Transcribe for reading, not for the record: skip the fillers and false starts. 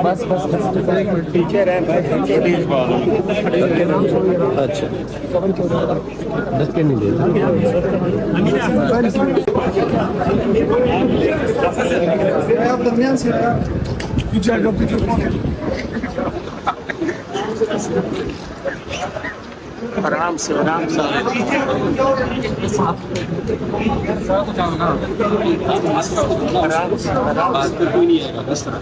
बस टीचर है। अच्छा 10 के नहीं देता। आराम से आराम से कोई नहीं आएगा इस तरह